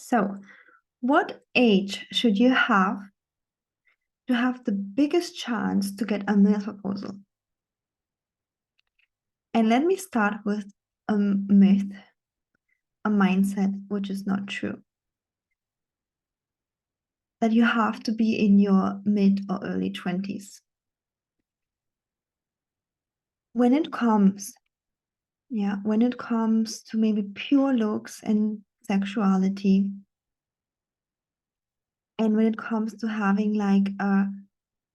So, what age should you have to have the biggest chance to get a male proposal? And let me start with a myth, a mindset which is not true. That you have to be in your mid or early 20s. When it comes to maybe pure looks and sexuality, and when it comes to having like a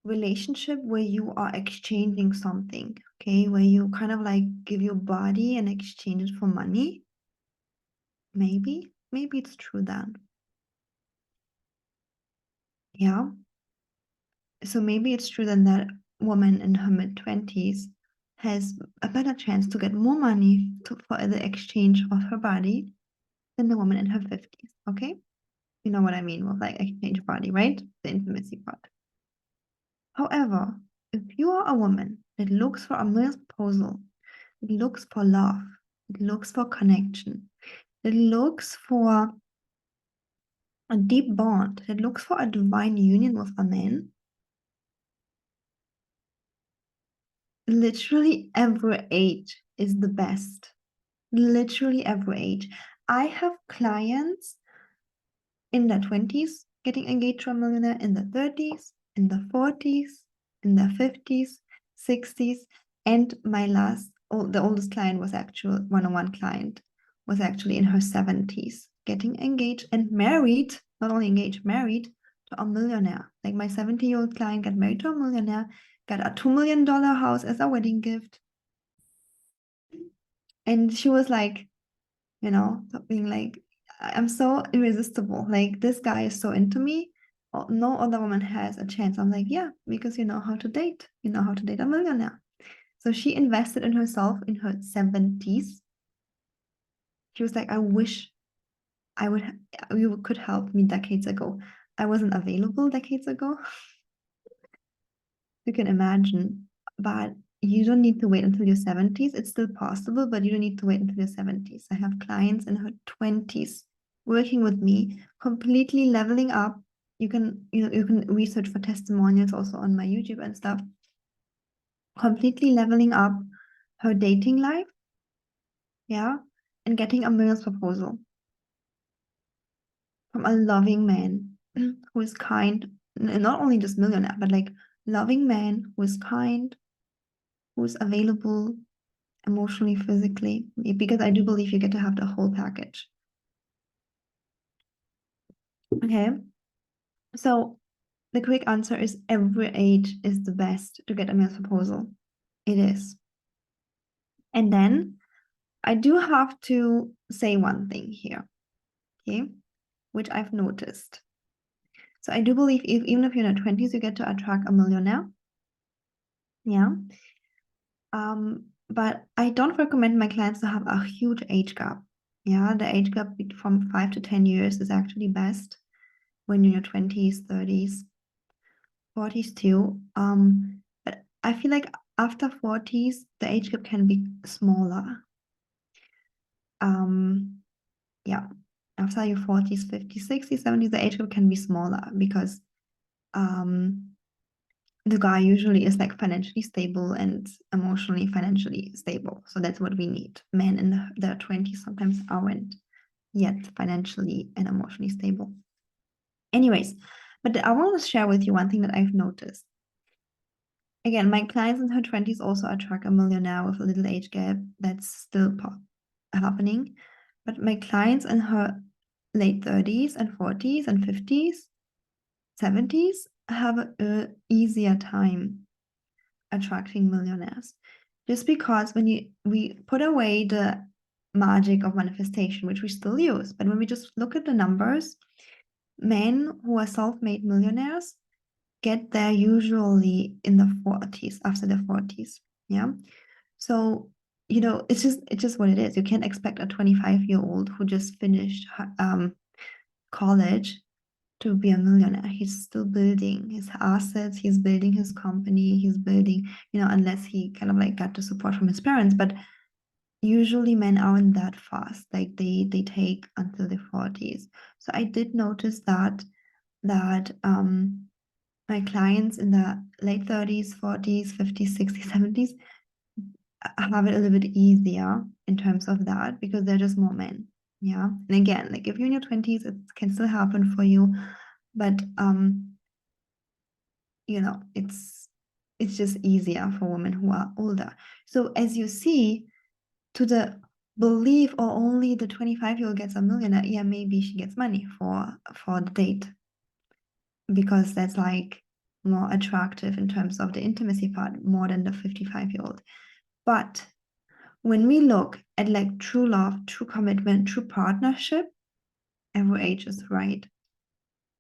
relationship where you are exchanging something, okay, where you kind of like give your body and exchange it for money, maybe it's true then. Yeah. So maybe it's true then that woman in her mid-20s has a better chance to get more money for the exchange of her body than the woman in her 50s, okay? You know what I mean with like exchange body, right? The intimacy part. However, if you are a woman that looks for a male's proposal, it looks for love, it looks for connection, it looks for a deep bond, it looks for a divine union with a man, literally every age is the best. Literally every age. I have clients in their 20s getting engaged to a millionaire, in the 30s, in the 40s, in the 50s, 60s, and the oldest client was actual one-on-one client was actually in her 70s, getting engaged and married, not only engaged, married to a millionaire. Like my 70-year-old client got married to a millionaire, got a $2 million house as a wedding gift. And she was like, being like, I'm so irresistible. Like, this guy is so into me. No other woman has a chance. I'm like, yeah, because you know how to date. You know how to date a millionaire. So she invested in herself in her 70s. She was like, I wish you could help me decades ago. I wasn't available decades ago. You can imagine. But you don't need to wait until your 70s. It's still possible, but you don't need to wait until your 70s. I have clients in her 20s working with me, completely leveling up. You can research for testimonials also on my YouTube and stuff. Completely leveling up her dating life, yeah, and getting a million's proposal from a loving man who is kind, not only just millionaire, but like loving man who is kind, who is available emotionally, physically, because I do believe you get to have the whole package. Okay, so the quick answer is every age is the best to get a male proposal. It is. And then I do have to say one thing here, okay, which I've noticed. So I do believe even if you're in your 20s, you get to attract a millionaire. Yeah. But I don't recommend my clients to have a huge age gap. Yeah, the age gap from 5 to 10 years is actually best when you're in your 20s, 30s, 40s too. But I feel like after 40s, the age gap can be smaller. Yeah, after your 40s, 50s, 60s, 70s, the age gap can be smaller because the guy usually is like financially stable and emotionally, financially stable. So that's what we need. Men in their 20s sometimes aren't yet financially and emotionally stable. Anyways, but I want to share with you one thing that I've noticed. Again, my clients in her 20s also attract a millionaire with a little age gap. That's still happening. But my clients in her late 30s and 40s and 50s, 70s have an easier time attracting millionaires. Just because we put away the magic of manifestation, which we still use, but when we just look at the numbers, men who are self-made millionaires get there usually in the 40s, after the 40s. Yeah. So, it's just what it is. You can't expect a 25-year-old who just finished college to be a millionaire. He's still building his assets, he's building his company, he's building, unless he kind of like got the support from his parents. But usually men aren't that fast, like they take until the 40s. So I did notice that my clients in the late 30s, 40s, 50s, 60s, 70s have it a little bit easier in terms of that because they're just more men. Yeah. And again, like if you're in your 20s, it can still happen for you. But you know, it's just easier for women who are older. So as you see, to the belief or only the 25-year-old gets a millionaire, yeah, maybe she gets money for the date because that's like more attractive in terms of the intimacy part more than the 55-year-old. But when we look at like true love, true commitment, true partnership, every age is right.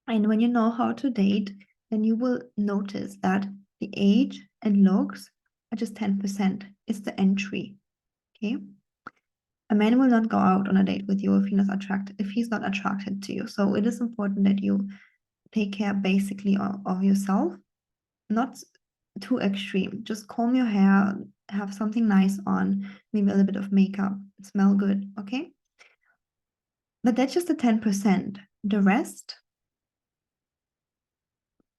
And when you know how to date, then you will notice that the age and looks are just 10%. It's the entry. Okay. A man will not go out on a date with you if he's not attracted to you. So it is important that you take care basically of yourself, not too extreme. Just comb your hair, have something nice on, maybe a little bit of makeup, smell good, okay? But that's just the 10%. The rest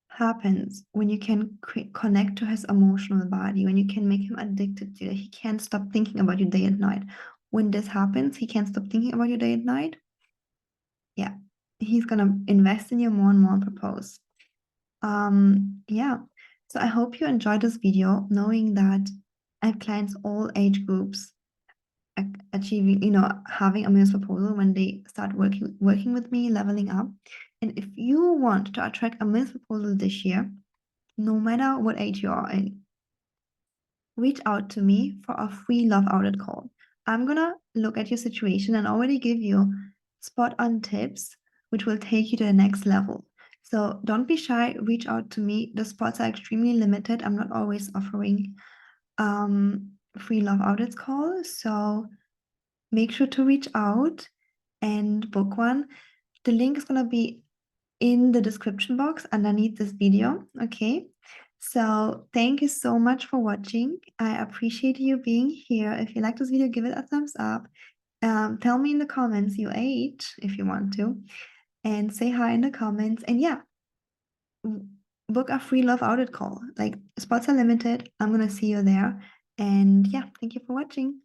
happens when you can connect to his emotional body, when you can make him addicted to you. He can't stop thinking about you day and night. When this happens, he can't stop thinking about you day and night. Yeah, he's gonna invest in you more and more and propose. Yeah. So I hope you enjoyed this video, knowing that I have clients all age groups achieving, having a men's proposal when they start working with me, leveling up. And if you want to attract a men's proposal this year, no matter what age you are in, reach out to me for a free love outlet call. I'm gonna look at your situation and already give you spot on tips which will take you to the next level. So don't be shy, reach out to me. The spots are extremely limited. I'm not always offering free love outlets call. So make sure to reach out and book one. The link is gonna be in the description box underneath this video, okay? So thank you so much for watching. I appreciate you being here. If you like this video, give it a thumbs up. Tell me in the comments your age if you want to, and say hi in the comments. And yeah, book a free love outlet call. Like spots are limited. I'm gonna see you there. And yeah, thank you for watching.